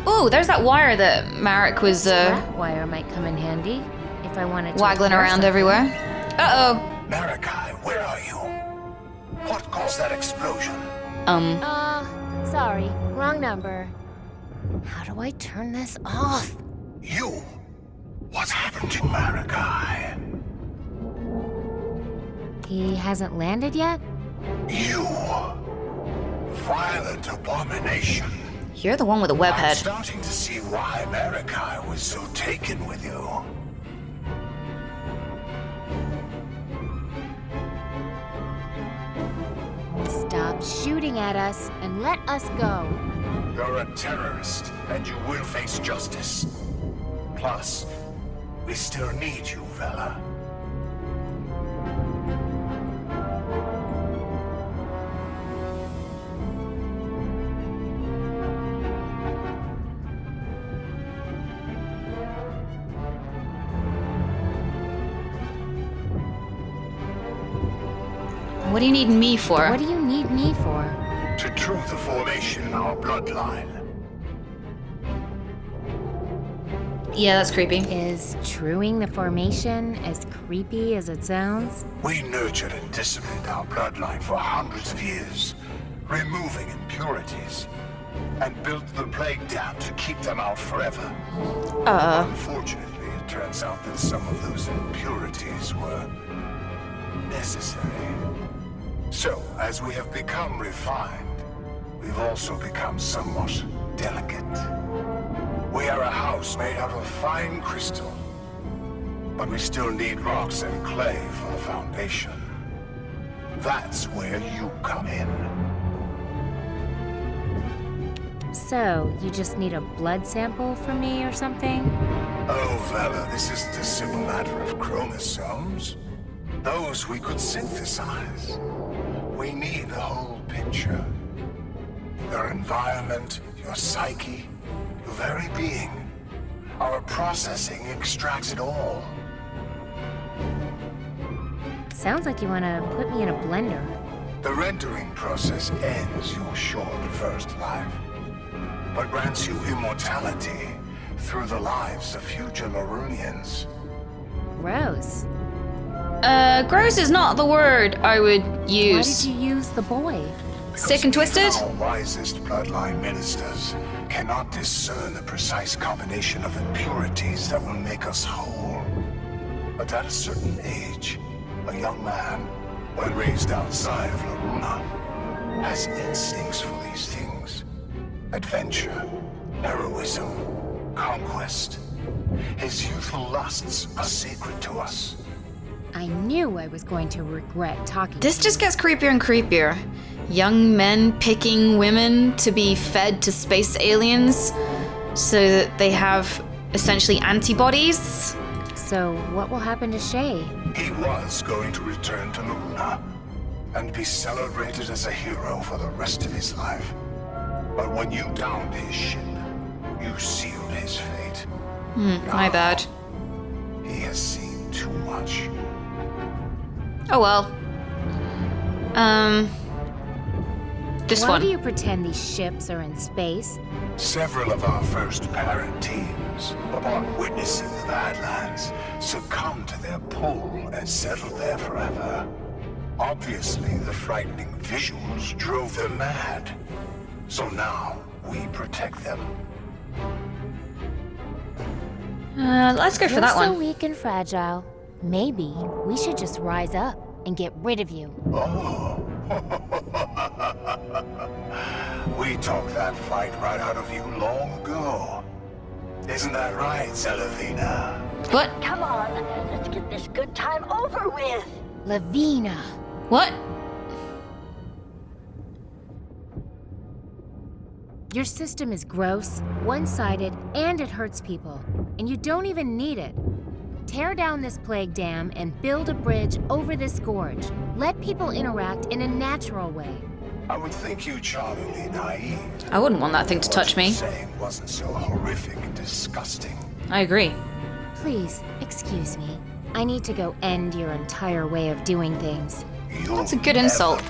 Ooh, there's that wire that Marek was That wire might come in handy if I wanted to waggling around something. everywhere. Uh-oh. Marikai, where are you? What caused that explosion? Sorry, wrong number. How do I turn this off? You? What's happened to Marikai? He hasn't landed yet? You. Violent abomination. You're the one with the web I'm head. starting to see why Marikai was so taken with you. Stop shooting at us and let us go. You're a terrorist, and you will face justice. Plus, we still need you, Vella. What do you need me for? What do you need me for? To true the formation in our bloodline. Yeah, that's creepy. Is truing the formation as creepy as it sounds? We nurtured and disciplined our bloodline for hundreds of years, removing impurities, and built the plague dam to keep them out forever. Unfortunately, it turns out that some of those impurities were necessary. So, as we have become refined, we've also become somewhat delicate. We are a house made out of fine crystal, but we still need rocks and clay for the foundation. That's where you come in. So, you just need a blood sample from me or something? Oh, Vella, this isn't a simple matter of chromosomes. Those we could synthesize. We need the whole picture. Your environment, your psyche, your very being. Our processing extracts it all. Sounds like you want to put me in a blender. The rendering process ends your short first life, but grants you immortality through the lives of future Larunians. Gross. Gross is not the word I would use. Why did you use the boy? Sick and twisted? Our wisest bloodline ministers cannot discern the precise combination of impurities that will make us whole. But at a certain age, a young man, when raised outside of Laruna, has instincts for these things. Adventure, heroism, conquest. His youthful lusts are sacred to us. I knew I was going to regret talking This to just gets creepier and creepier. Young men picking women to be fed to space aliens so that they have essentially antibodies. you. So, what will happen to Shay? He was going to return to Laruna and be celebrated as a hero for the rest of his life. But when you downed his ship, you sealed his fate. My bad. He has seen too much. Oh well. This Why one. do you pretend these ships are in space? Several of our first parent teams, upon witnessing the Badlands, succumbed to their pull and settled there forever. Obviously, the frightening visuals drove them mad. So now, we protect them. Let's go for that You're so one. weak and fragile. Maybe we should just rise up and get rid of you. Oh. We talked that fight right out of you long ago. Isn't that right, Zelavina? What? Come on, let's get this good time over with. Lavina. What? Your system is gross, one-sided, and it hurts people. And you don't even need it. Tear down this plague dam and build a bridge over this gorge. Let people interact in a natural way. I would think you charmingly naive. I wouldn't want that thing to touch me. What you're saying wasn't so horrific and disgusting. I agree. Please, excuse me. I need to go end your entire way of doing things. That's a good insult.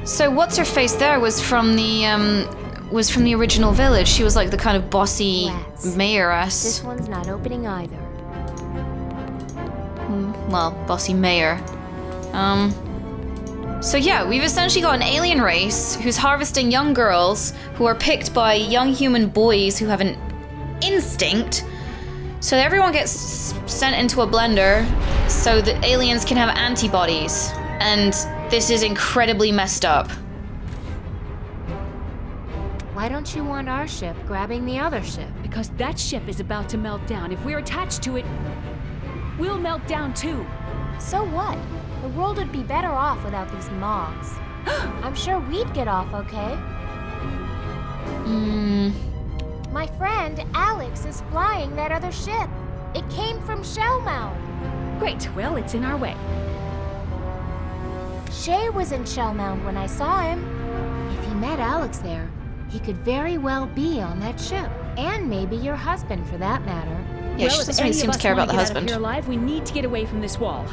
So what's her face there was from the was from the original village. She was like the kind of bossy Rats. mayoress. This one's not opening either. Well, bossy mayor. So yeah, we've essentially got an alien race who's harvesting young girls who are picked by young human boys who have an instinct. So everyone gets sent into a blender so that aliens can have antibodies. And this is incredibly messed up. Why don't you want our ship grabbing the other ship? Because that ship is about to melt down. If we're attached to it, we'll melt down too. So what? The world would be better off without these mogs. I'm sure we'd get off okay. My friend Alex is flying that other ship. It came from Shellmount. Great, well, it's in our way. Shay was in Shellmount when I saw him. If he met Alex there, he could very well be on that ship. And maybe your husband, for that matter. Yeah, she doesn't really seem to care about the husband. If any of us want to get out of here alive, we need to get away from this wall.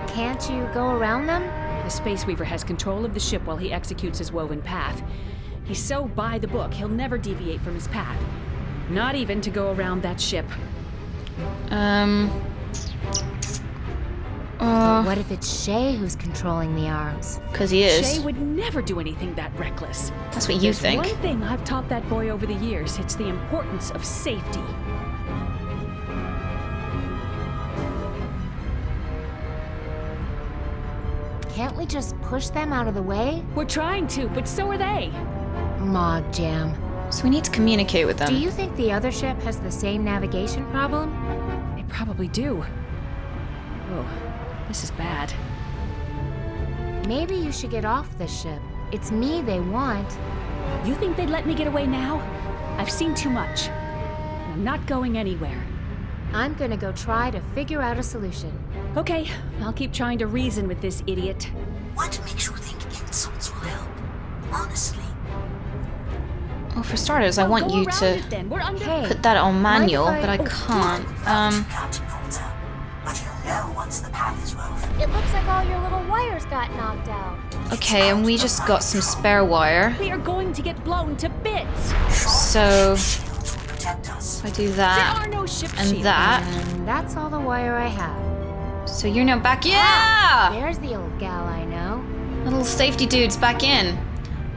Can't you go around them? The Space Weaver has control of the ship while he executes his woven path. He's so by the book, he'll never deviate from his path. Not even to go around that ship. What if it's Shay who's controlling the arms? Because he is. Shay would never do anything that reckless. That's what you There's think. one thing I've taught that boy over the years. It's the importance of safety. Can't we just push them out of the way? We're trying to, but so are they. Mog jam. So we need to communicate with them. Do you think the other ship has the same navigation problem? They probably do. Oh, this is bad. Maybe you should get off this ship. It's me they want. You think they'd let me get away now? I've seen too much. And I'm not going anywhere. I'm gonna go try to figure out a solution. Okay, I'll keep trying to reason with this idiot. What makes you think insults will help? Honestly. Well, for starters, I Well, want go you around to it then. We're under. Hey, put that on manual, mind if but I can't. Captain Volta. But you know once the path is woven. It looks like all your little wires got knocked out. Okay, and we just got some spare wire. We are going to get blown to bits. So Shields will protect us. if I do There that are no ship and shields. that, And that's all the wire I have. so you're now back. Yeah! There's the old gal I know. Little safety dude's back in.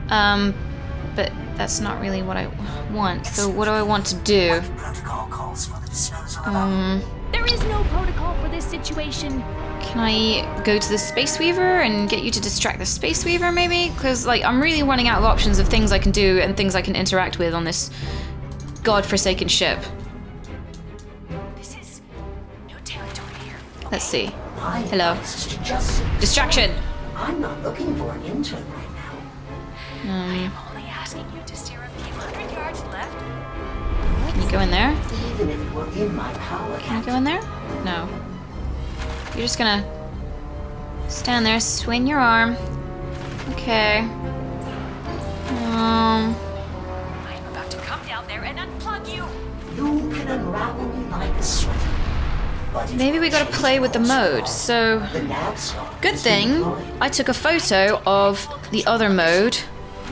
But that's not really what I want. So what do I want to do? Protocol calls for the disposal of There is no protocol for this situation. Can I go to the Space Weaver and get you to distract the Space Weaver, maybe? Because, like, I'm really running out of options of things I can do and things I can interact with on this godforsaken ship. This is new territory here. Let's see. My Hello. advice is to just Distraction! I'm not looking for an intern right now. I'm only asking you to steer a few hundred yards left. Can you go in there? Even if it were in my power, Can you go in there? No. You're just gonna stand there, swing your arm. Okay. I'm about to come down there and unplug you. you can unravel me like a sweater. But if Maybe we gotta play with the mode. So, the nav slot good is thing deployed, I took a photo of the other mode.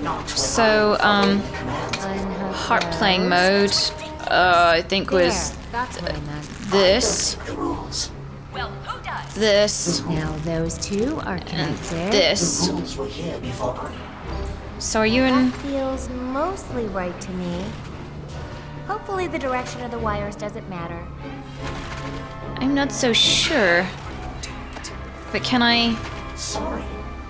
not when So, I'm following commands. heart playing mode, I think was There, that's what I meant. this, The rules. Well, who does? this, Now those two are and connected. this. The rules were here before I. So are you in? That feels mostly right to me. Hopefully the direction of the wires doesn't matter. I'm not so sure. But can I? Sorry,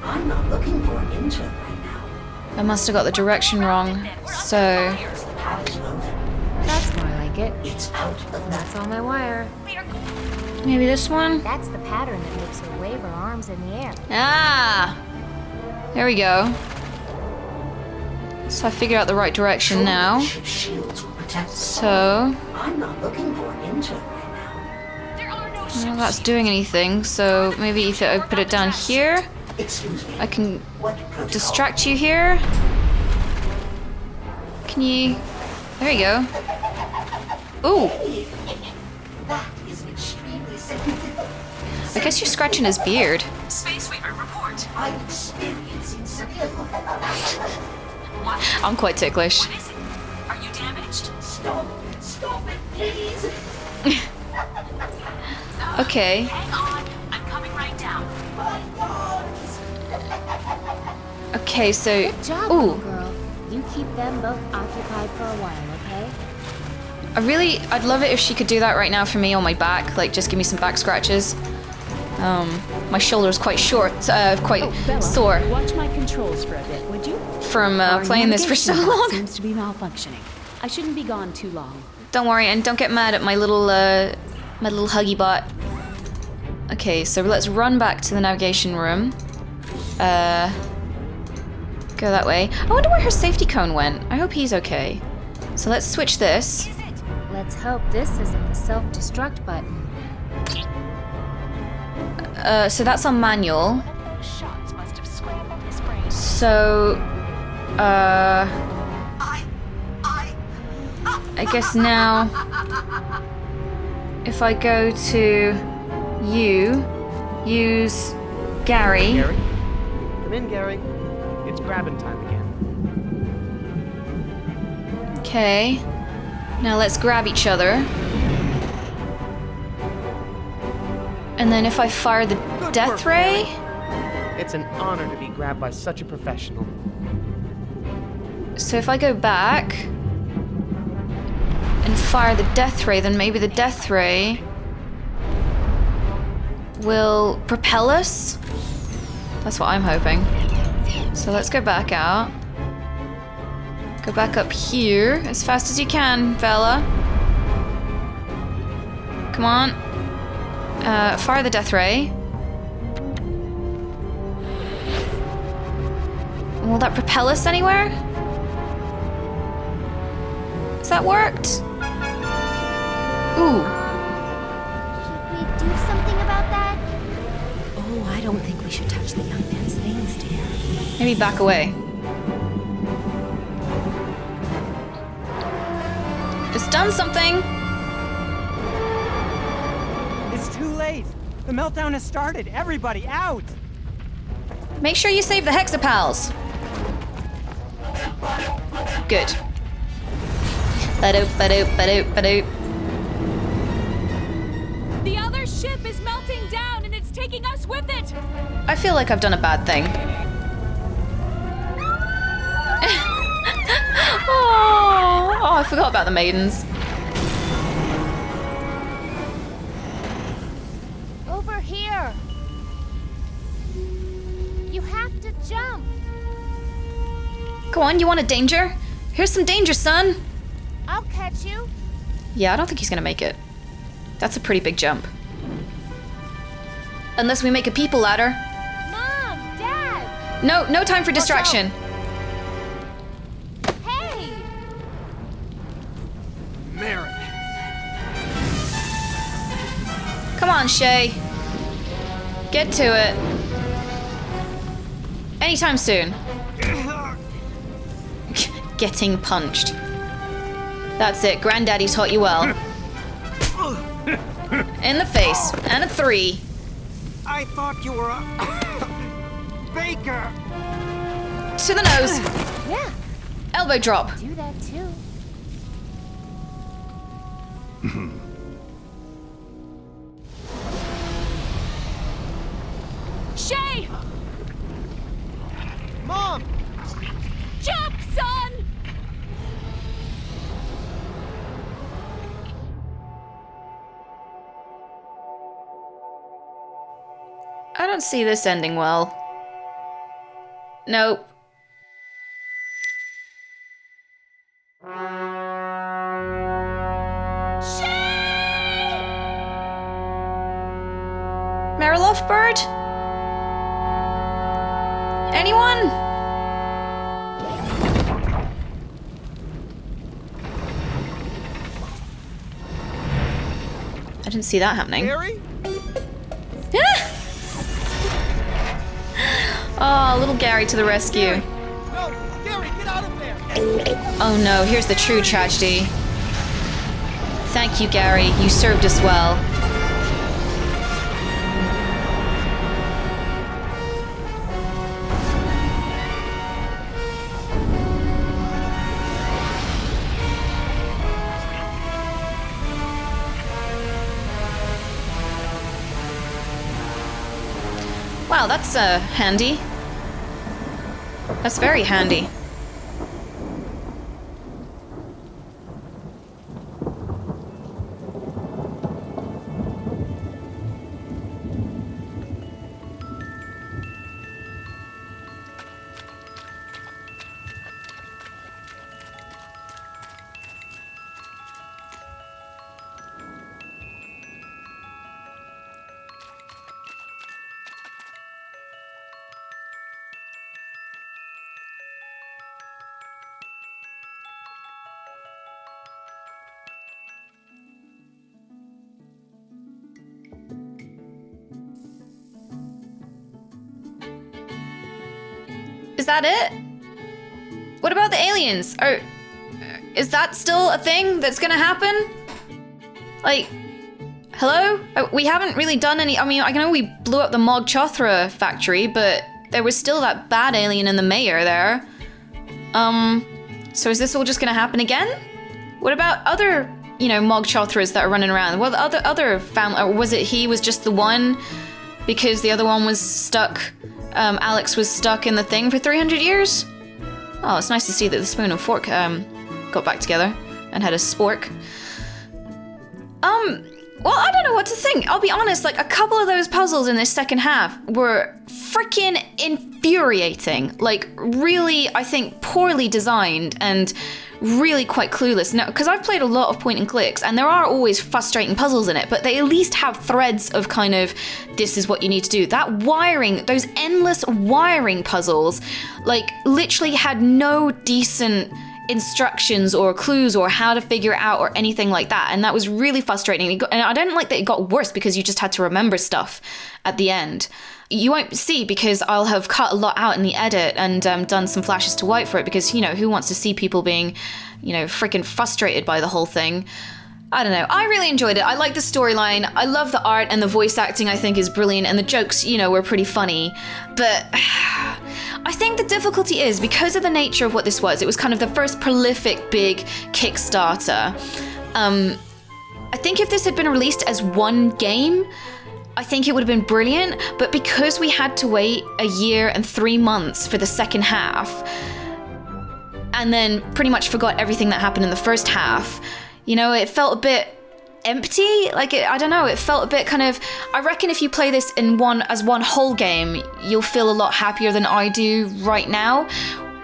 I'm not looking for an intern right now. I must have got the direction wrong. So, The path is woven. That's more like it. It's out of that. That's all my wire. maybe this one? That's the pattern that makes her wave her arms in the air. Ah! There we go. So I figured out the right direction now. Ship shields will protect us. So, I'm not looking for an intern right now. There are no well, that's doing anything. So maybe if I put it down here, Excuse me. I can What protocol? distract you here. Can you? There you go. Ooh! That is an extremely significant. I guess you're scratching his beard. Space Weaver, report. I'm experiencing severe. I'm quite ticklish. What is it? Are you damaged? Stop it, please. Okay. Hang on. I'm coming right down. My dogs. Okay, so... Good job, Ooh. little girl. You keep them both occupied for a while, okay? I'd love it if she could do that right now for me on my back. Like, just give me some back scratches. My shoulder's quite short, quite Bella, sore watch my controls for a bit, would you? from playing this for so Navigational long. seems to be malfunctioning. I shouldn't be gone too long. Don't worry, and don't get mad at my little huggy bot. Okay, so let's run back to the navigation room. Go that way. I wonder where her safety cone went. I hope he's okay. So let's switch this. Let's hope this isn't the self-destruct button. So that's on manual. Those shots must have scrambled his brain. So, I guess now, if I go to use Gary. Gary? Come in, Gary. It's grabbing time again. Okay. Now let's grab each other. And then if I fire the Good death work, ray, It's an honor to be grabbed by such a professional. so if I go back and fire the death ray, then maybe the death ray will propel us. That's what I'm hoping. So let's go back out. Go back up here as fast as you can, Vella. Come on. Fire the death ray. Will that propel us anywhere? Has that worked? Ooh. Should we do something about that? Oh, I don't think we should touch the young man's things, dear. Maybe back away. It's done something. It's too late. The meltdown has started. Everybody out! Make sure you save the hexapals. Good. Ba-doop, ba-doop, ba-doop, ba-doop. The other ship is melting down and it's taking us with it! I feel like I've done a bad thing. Oh, I forgot about the maidens. Over here! You have to jump! Go on, you want a danger? Here's some danger, son. I'll catch you. Yeah, I don't think he's gonna make it. That's a pretty big jump. Unless we make a people ladder. Mom! Dad! No time for distraction. Hey! Merrick. Come on, Shay. Get to it. Anytime soon. Getting punched. That's it. Granddaddy taught you well. In the face. And a 3. I thought you were a baker. To the nose. Yeah, Elbow drop. do that too. Shay! Mom! Jump, son! I don't see this ending well. Nope. Mariloff bird? Anyone? I didn't see that happening. Gary? Oh, little Gary to the rescue. No! Gary, get out of there! Oh no, here's the true tragedy. Thank you, Gary. You served us well. wow, that's handy. That's very handy. Is that it? What about the aliens? Is that still a thing that's gonna happen? Like, hello? We haven't really done any. I mean, I know we blew up the Mog Chothra factory, but there was still that bad alien and the mayor there. So is this all just gonna happen again? What about other, Mog Chothras that are running around? Well, the other family, or was it he was just the one because the other one was stuck? Alex was stuck in the thing for 300 years? Oh, it's nice to see that the spoon and fork got back together and had a spork. Well, I don't know what to think. I'll be honest, like, a couple of those puzzles in this second half were freaking infuriating. Like, really, I think, poorly designed and really quite clueless. Now, because I've played a lot of point and clicks, and there are always frustrating puzzles in it, but they at least have threads of kind of, this is what you need to do. That wiring, those endless wiring puzzles, like, literally had no decent instructions or clues or how to figure it out or anything like that, and that was really frustrating. And I didn't like that it got worse because you just had to remember stuff at the end. You won't see because I'll have cut a lot out in the edit and done some flashes to white for it because, who wants to see people being, freaking frustrated by the whole thing? I don't know. I really enjoyed it. I like the storyline. I love the art, and the voice acting I think is brilliant, and the jokes, were pretty funny. But I think the difficulty is because of the nature of what this was. It was kind of the first prolific big Kickstarter. I think if this had been released as one game, I think it would have been brilliant. But because we had to wait a year and 3 months for the second half, and then pretty much forgot everything that happened in the first half, it felt a bit empty. Like, I don't know, it felt a bit kind of, I reckon if you play this as one whole game, you'll feel a lot happier than I do right now.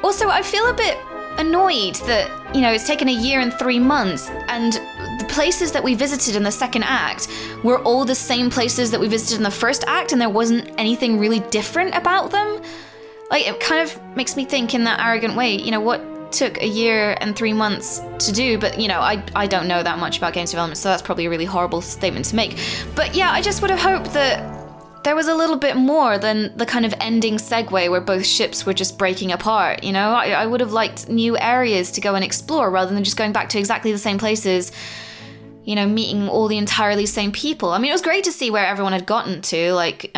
Also, I feel a bit annoyed that, it's taken a year and 3 months, and the places that we visited in the second act were all the same places that we visited in the first act, and there wasn't anything really different about them. Like, it kind of makes me think in that arrogant way, what took a year and 3 months to do, but I don't know that much about games development, so that's probably a really horrible statement to make. But yeah, I just would have hoped that there was a little bit more than the kind of ending segue where both ships were just breaking apart. I would have liked new areas to go and explore rather than just going back to exactly the same places, meeting all the entirely same people. I mean, it was great to see where everyone had gotten to, like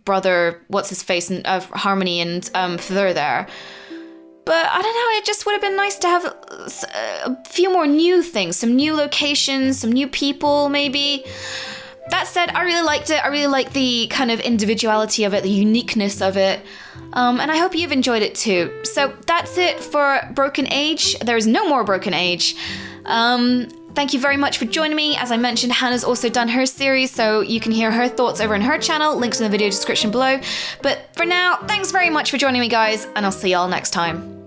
brother what's his face and Harmony and Feather there. But I don't know, it just would have been nice to have a few more new things, some new locations, some new people, maybe. That said, I really liked it. I really like the kind of individuality of it, the uniqueness of it. And I hope you've enjoyed it too. So that's it for Broken Age. There is no more Broken Age. Thank you very much for joining me. As I mentioned, Hannah's also done her series, so you can hear her thoughts over on her channel. Links in the video description below. But for now, thanks very much for joining me, guys, and I'll see y'all next time.